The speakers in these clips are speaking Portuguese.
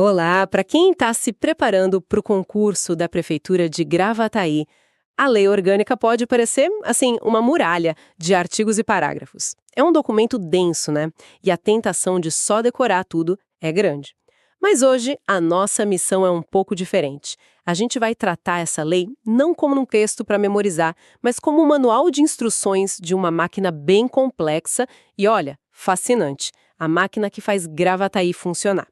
Olá, para quem está se preparando para o concurso da Prefeitura de Gravataí, a lei orgânica pode parecer, assim, uma muralha de artigos e parágrafos. É um documento denso, né? E a tentação de só decorar tudo é grande. Mas hoje, a nossa missão é um pouco diferente. A gente vai tratar essa lei não como um texto para memorizar, mas como um manual de instruções de uma máquina bem complexa e, olha, fascinante. A máquina que faz Gravataí funcionar.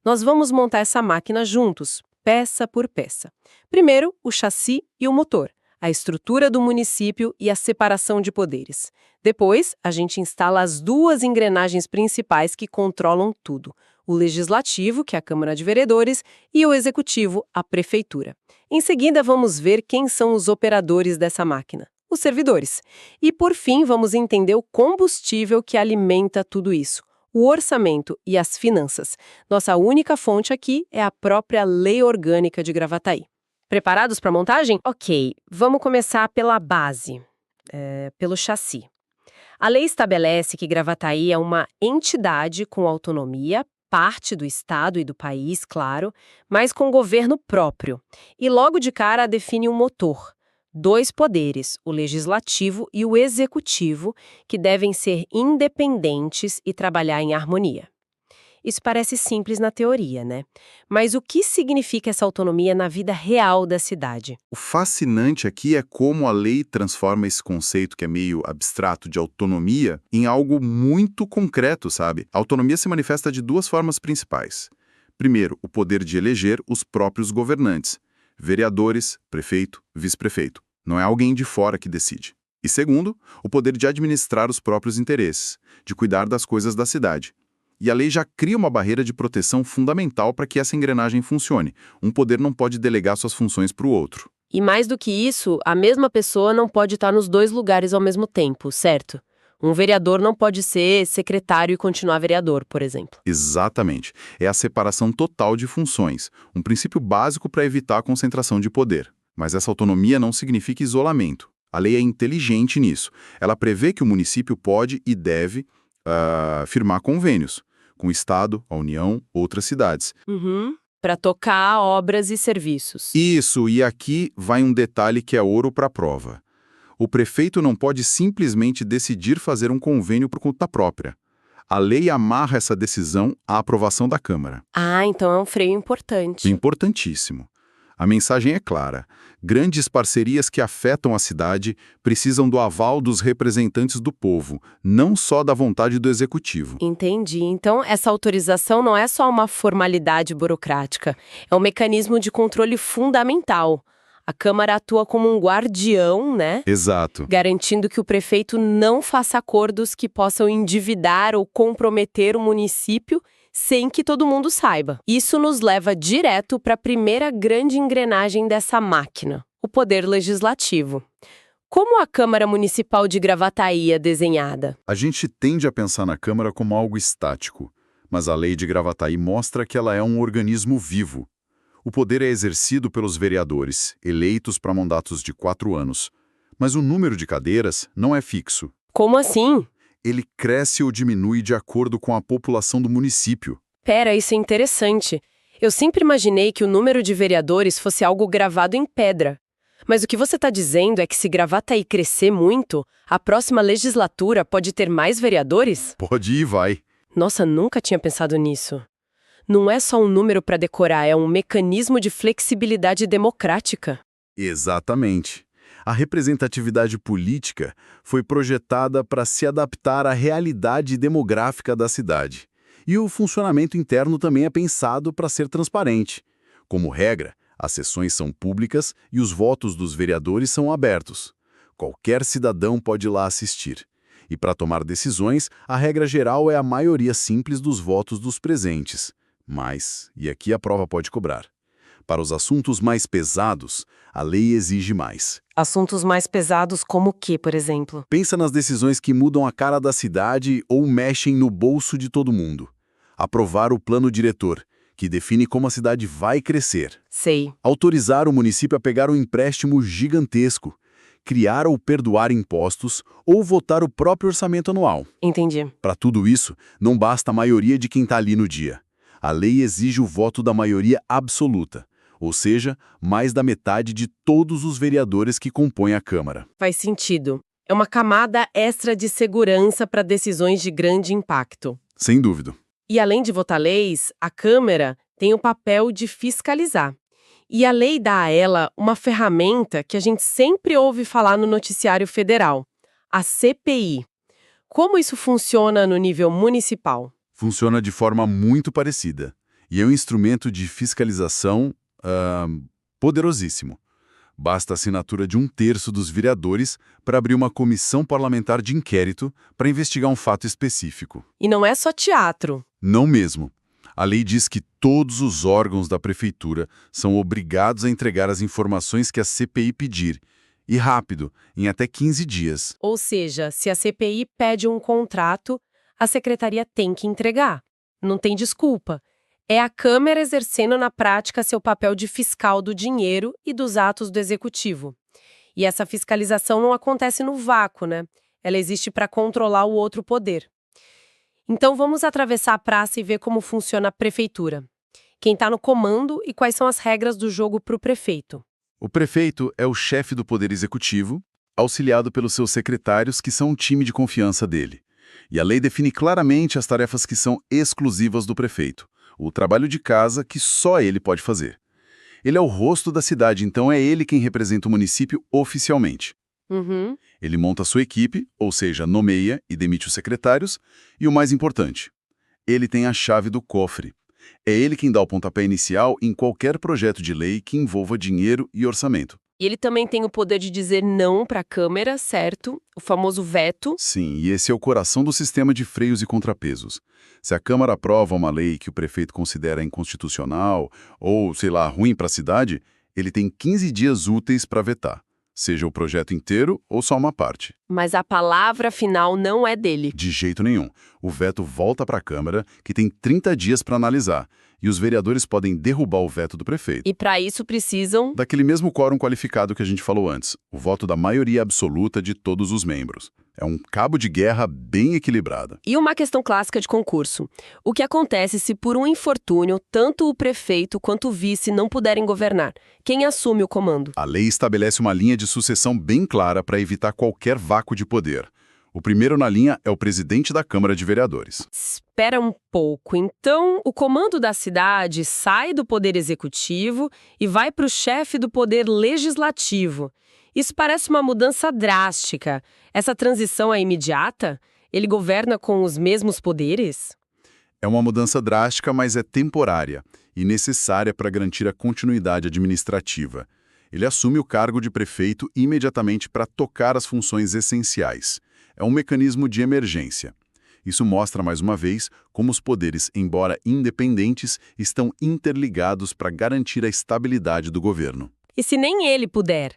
Nós vamos montar essa máquina juntos, peça por peça. Primeiro, o chassi e o motor, a estrutura do município e a separação de poderes. Depois, a gente instala as duas engrenagens principais que controlam tudo: o legislativo, que é a Câmara de Vereadores, e o executivo, a Prefeitura. Em seguida, vamos ver quem são os operadores dessa máquina: os servidores. E, por fim, vamos entender o combustível que alimenta tudo isso: o orçamento e as finanças. Nossa única fonte aqui é a própria Lei Orgânica de Gravataí. Preparados para a montagem? Ok, vamos começar pela base, pelo chassi. A lei estabelece que Gravataí é uma entidade com autonomia, parte do Estado e do país, claro, mas com governo próprio. E logo de cara define um motor. Dois poderes, o legislativo e o executivo, que devem ser independentes e trabalhar em harmonia. Isso parece simples na teoria, né? Mas o que significa essa autonomia na vida real da cidade? O fascinante aqui é como a lei transforma esse conceito que é meio abstrato de autonomia em algo muito concreto, sabe? A autonomia se manifesta de duas formas principais. Primeiro, o poder de eleger os próprios governantes: vereadores, prefeito, vice-prefeito. Não é alguém de fora que decide. E segundo, o poder de administrar os próprios interesses, de cuidar das coisas da cidade. E a lei já cria uma barreira de proteção fundamental para que essa engrenagem funcione. Um poder não pode delegar suas funções para o outro. E mais do que isso, a mesma pessoa não pode estar nos dois lugares ao mesmo tempo, certo? Um vereador não pode ser secretário e continuar vereador, por exemplo. Exatamente. É a separação total de funções, um princípio básico para evitar a concentração de poder. Mas essa autonomia não significa isolamento. A lei é inteligente nisso. Ela prevê que o município pode e deve firmar convênios com o Estado, a União, outras cidades. Para tocar obras e serviços. Isso, e aqui vai um detalhe que é ouro para a prova. O prefeito não pode simplesmente decidir fazer um convênio por conta própria. A lei amarra essa decisão à aprovação da Câmara. Ah, então é um freio importante. Importantíssimo. A mensagem é clara. Grandes parcerias que afetam a cidade precisam do aval dos representantes do povo, não só da vontade do executivo. Entendi. Então, essa autorização não é só uma formalidade burocrática, é um mecanismo de controle fundamental. A Câmara atua como um guardião, né? Exato. Garantindo que o prefeito não faça acordos que possam endividar ou comprometer o município sem que todo mundo saiba. Isso nos leva direto para a primeira grande engrenagem dessa máquina: o poder legislativo. Como a Câmara Municipal de Gravataí é desenhada? A gente tende a pensar na Câmara como algo estático, mas a lei de Gravataí mostra que ela é um organismo vivo. O poder é exercido pelos vereadores, eleitos para mandatos de 4 anos. Mas o número de cadeiras não é fixo. Como assim? Ele cresce ou diminui de acordo com a população do município. Pera, isso é interessante. Eu sempre imaginei que o número de vereadores fosse algo gravado em pedra. Mas o que você está dizendo é que se Gravataí crescer muito, a próxima legislatura pode ter mais vereadores? Pode ir e vai. Nossa, nunca tinha pensado nisso. Não é só um número para decorar, é um mecanismo de flexibilidade democrática. Exatamente. A representatividade política foi projetada para se adaptar à realidade demográfica da cidade. E o funcionamento interno também é pensado para ser transparente. Como regra, as sessões são públicas e os votos dos vereadores são abertos. Qualquer cidadão pode ir lá assistir. E para tomar decisões, a regra geral é a maioria simples dos votos dos presentes. Mas, e aqui a prova pode cobrar, para os assuntos mais pesados, a lei exige mais. Assuntos mais pesados como o quê, por exemplo? Pensa nas decisões que mudam a cara da cidade ou mexem no bolso de todo mundo. Aprovar o plano diretor, que define como a cidade vai crescer. Sei. Autorizar o município a pegar um empréstimo gigantesco. Criar ou perdoar impostos ou votar o próprio orçamento anual. Entendi. Para tudo isso, não basta a maioria de quem está ali no dia. A lei exige o voto da maioria absoluta, ou seja, mais da metade de todos os vereadores que compõem a Câmara. Faz sentido. É uma camada extra de segurança para decisões de grande impacto. Sem dúvida. E além de votar leis, a Câmara tem o papel de fiscalizar. E a lei dá a ela uma ferramenta que a gente sempre ouve falar no noticiário federal, a CPI. Como isso funciona no nível municipal? Funciona de forma muito parecida. E é um instrumento de fiscalização poderosíssimo. Basta a assinatura de 1/3 dos vereadores para abrir uma comissão parlamentar de inquérito para investigar um fato específico. E não é só teatro. Não mesmo. A lei diz que todos os órgãos da prefeitura são obrigados a entregar as informações que a CPI pedir, e rápido, em até 15 dias. Ou seja, se a CPI pede um contrato, a secretaria tem que entregar. Não tem desculpa. É a Câmara exercendo na prática seu papel de fiscal do dinheiro e dos atos do executivo. E essa fiscalização não acontece no vácuo, né? Ela existe para controlar o outro poder. Então vamos atravessar a praça e ver como funciona a prefeitura. Quem está no comando e quais são as regras do jogo para o prefeito. O prefeito é o chefe do poder executivo, auxiliado pelos seus secretários, que são um time de confiança dele. E a lei define claramente as tarefas que são exclusivas do prefeito. O trabalho de casa que só ele pode fazer. Ele é o rosto da cidade, então é ele quem representa o município oficialmente. Uhum. Ele monta sua equipe, ou seja, nomeia e demite os secretários, e o mais importante, ele tem a chave do cofre. É ele quem dá o pontapé inicial em qualquer projeto de lei que envolva dinheiro e orçamento. E ele também tem o poder de dizer não para a Câmara, certo? O famoso veto. Sim, e esse é o coração do sistema de freios e contrapesos. Se a Câmara aprova uma lei que o prefeito considera inconstitucional ou, sei lá, ruim para a cidade, ele tem 15 dias úteis para vetar, seja o projeto inteiro ou só uma parte. Mas a palavra final não é dele. De jeito nenhum. O veto volta para a Câmara, que tem 30 dias para analisar, e os vereadores podem derrubar o veto do prefeito. E para isso precisam... Daquele mesmo quórum qualificado que a gente falou antes, o voto da maioria absoluta de todos os membros. É um cabo de guerra bem equilibrado. E uma questão clássica de concurso. O que acontece se, por um infortúnio, tanto o prefeito quanto o vice não puderem governar? Quem assume o comando? A lei estabelece uma linha de sucessão bem clara para evitar qualquer vácuo de poder. O primeiro na linha é o presidente da Câmara de Vereadores. Espera um pouco. Então, o comando da cidade sai do poder executivo e vai para o chefe do poder legislativo. Isso parece uma mudança drástica. Essa transição é imediata? Ele governa com os mesmos poderes? É uma mudança drástica, mas é temporária e necessária para garantir a continuidade administrativa. Ele assume o cargo de prefeito imediatamente para tocar as funções essenciais. É um mecanismo de emergência. Isso mostra, mais uma vez, como os poderes, embora independentes, estão interligados para garantir a estabilidade do governo. E se nem ele puder?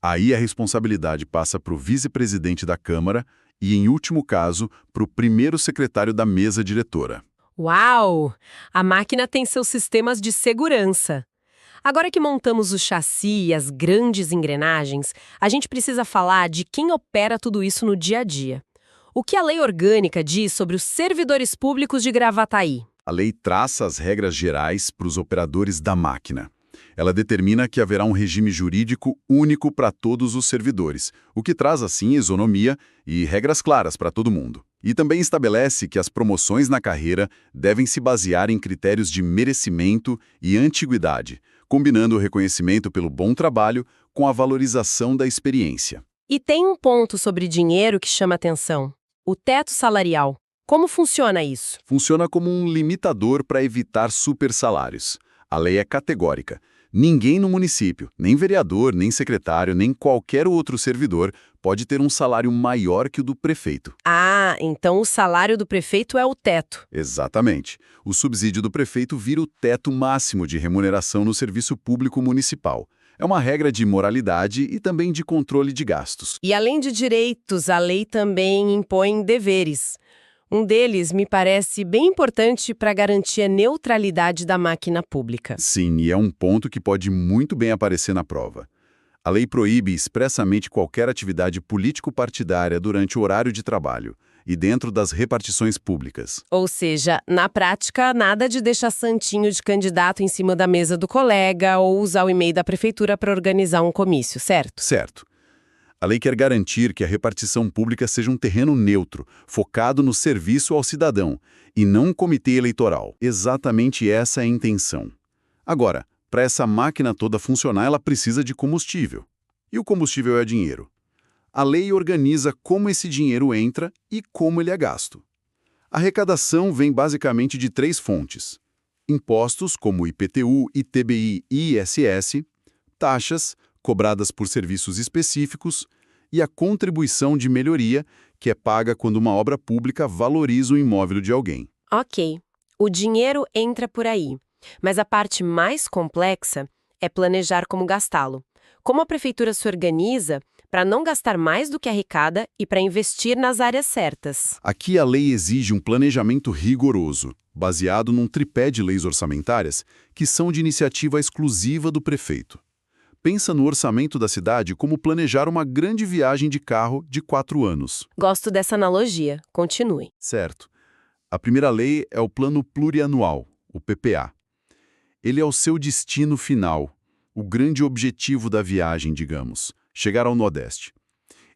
Aí a responsabilidade passa para o vice-presidente da Câmara e, em último caso, para o primeiro secretário da mesa diretora. Uau! A máquina tem seus sistemas de segurança. Agora que montamos o chassi e as grandes engrenagens, a gente precisa falar de quem opera tudo isso no dia a dia. O que a lei orgânica diz sobre os servidores públicos de Gravataí? A lei traça as regras gerais para os operadores da máquina. Ela determina que haverá um regime jurídico único para todos os servidores, o que traz, assim, isonomia e regras claras para todo mundo. E também estabelece que as promoções na carreira devem se basear em critérios de merecimento e antiguidade, combinando o reconhecimento pelo bom trabalho com a valorização da experiência. E tem um ponto sobre dinheiro que chama atenção: o teto salarial. Como funciona isso? Funciona como um limitador para evitar supersalários. A lei é categórica. Ninguém no município, nem vereador, nem secretário, nem qualquer outro servidor, pode ter um salário maior que o do prefeito. Ah, então o salário do prefeito é o teto. Exatamente. O subsídio do prefeito vira o teto máximo de remuneração no serviço público municipal. É uma regra de moralidade e também de controle de gastos. E além de direitos, a lei também impõe deveres. Um deles me parece bem importante para garantir a neutralidade da máquina pública. Sim, e é um ponto que pode muito bem aparecer na prova. A lei proíbe expressamente qualquer atividade político-partidária durante o horário de trabalho. e dentro das repartições públicas. Ou seja, na prática, nada de deixar santinho de candidato em cima da mesa do colega ou usar o e-mail da prefeitura para organizar um comício, certo? Certo. A lei quer garantir que a repartição pública seja um terreno neutro, focado no serviço ao cidadão, e não um comitê eleitoral. Exatamente essa é a intenção. Agora, para essa máquina toda funcionar, ela precisa de combustível. E o combustível é dinheiro. A lei organiza como esse dinheiro entra e como ele é gasto. A arrecadação vem basicamente de 3 fontes: impostos como IPTU, ITBI e ISS, taxas, cobradas por serviços específicos, e a contribuição de melhoria, que é paga quando uma obra pública valoriza o imóvel de alguém. Ok, o dinheiro entra por aí, mas a parte mais complexa é planejar como gastá-lo. Como a prefeitura se organiza para não gastar mais do que arrecada e para investir nas áreas certas? Aqui a lei exige um planejamento rigoroso, baseado num tripé de leis orçamentárias que são de iniciativa exclusiva do prefeito. Pensa no orçamento da cidade como planejar uma grande viagem de carro de 4 anos. Gosto dessa analogia. Continue. Certo. A primeira lei é o Plano Plurianual, o PPA. Ele é o seu destino final, o grande objetivo da viagem, digamos, chegar ao Nordeste.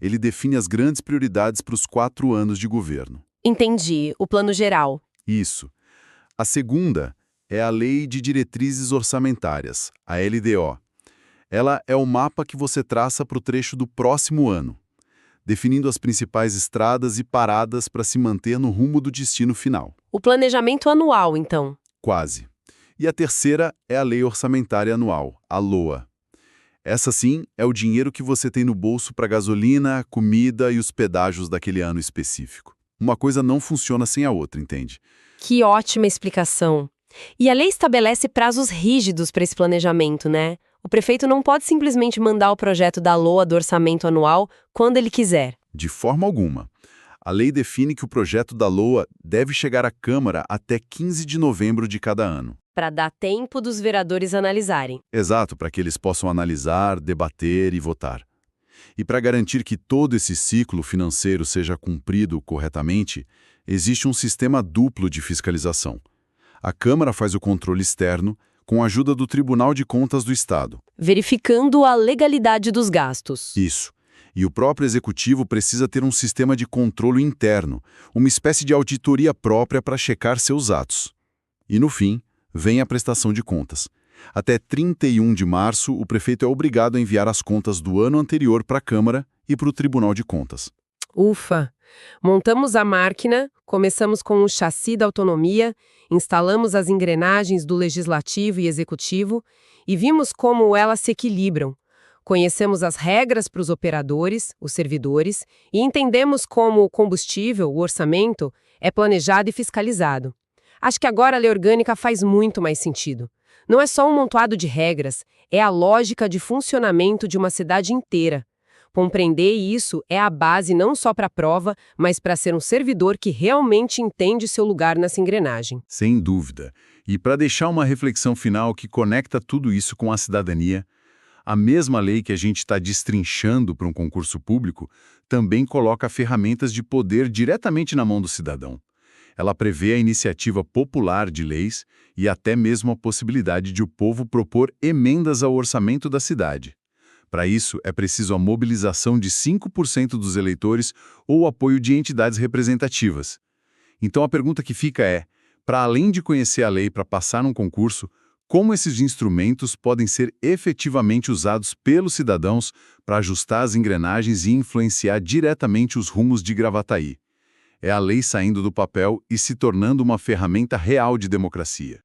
Ele define as grandes prioridades para os 4 anos de governo. Entendi. O plano geral. Isso. A segunda é a Lei de Diretrizes Orçamentárias, a LDO. Ela é o mapa que você traça para o trecho do próximo ano, definindo as principais estradas e paradas para se manter no rumo do destino final. O planejamento anual, então. Quase. E a terceira é a Lei Orçamentária Anual, a LOA. Essa sim é o dinheiro que você tem no bolso para gasolina, comida e os pedágios daquele ano específico. Uma coisa não funciona sem a outra, entende? Que ótima explicação. E a lei estabelece prazos rígidos para esse planejamento, né? O prefeito não pode simplesmente mandar o projeto da LOA do orçamento anual quando ele quiser. De forma alguma. A lei define que o projeto da LOA deve chegar à Câmara até 15 de novembro de cada ano. Para dar tempo dos vereadores analisarem. Exato, para que eles possam analisar, debater e votar. E para garantir que todo esse ciclo financeiro seja cumprido corretamente, existe um sistema duplo de fiscalização. A Câmara faz o controle externo, com a ajuda do Tribunal de Contas do Estado. Verificando a legalidade dos gastos. Isso. E o próprio Executivo precisa ter um sistema de controle interno, uma espécie de auditoria própria para checar seus atos. E, no fim, vem a prestação de contas. Até 31 de março, o prefeito é obrigado a enviar as contas do ano anterior para a Câmara e para o Tribunal de Contas. Ufa! Montamos a máquina, começamos com o chassi da autonomia, instalamos as engrenagens do Legislativo e Executivo e vimos como elas se equilibram. Conhecemos as regras para os operadores, os servidores, e entendemos como o combustível, o orçamento, é planejado e fiscalizado. Acho que agora a lei orgânica faz muito mais sentido. Não é só um montoado de regras, é a lógica de funcionamento de uma cidade inteira. Compreender isso é a base não só para a prova, mas para ser um servidor que realmente entende seu lugar nessa engrenagem. Sem dúvida. E para deixar uma reflexão final que conecta tudo isso com a cidadania, a mesma lei que a gente está destrinchando para um concurso público também coloca ferramentas de poder diretamente na mão do cidadão. Ela prevê a iniciativa popular de leis e até mesmo a possibilidade de o povo propor emendas ao orçamento da cidade. Para isso, é preciso a mobilização de 5% dos eleitores ou o apoio de entidades representativas. Então a pergunta que fica é, para além de conhecer a lei para passar num concurso, como esses instrumentos podem ser efetivamente usados pelos cidadãos para ajustar as engrenagens e influenciar diretamente os rumos de Gravataí? É a lei saindo do papel e se tornando uma ferramenta real de democracia.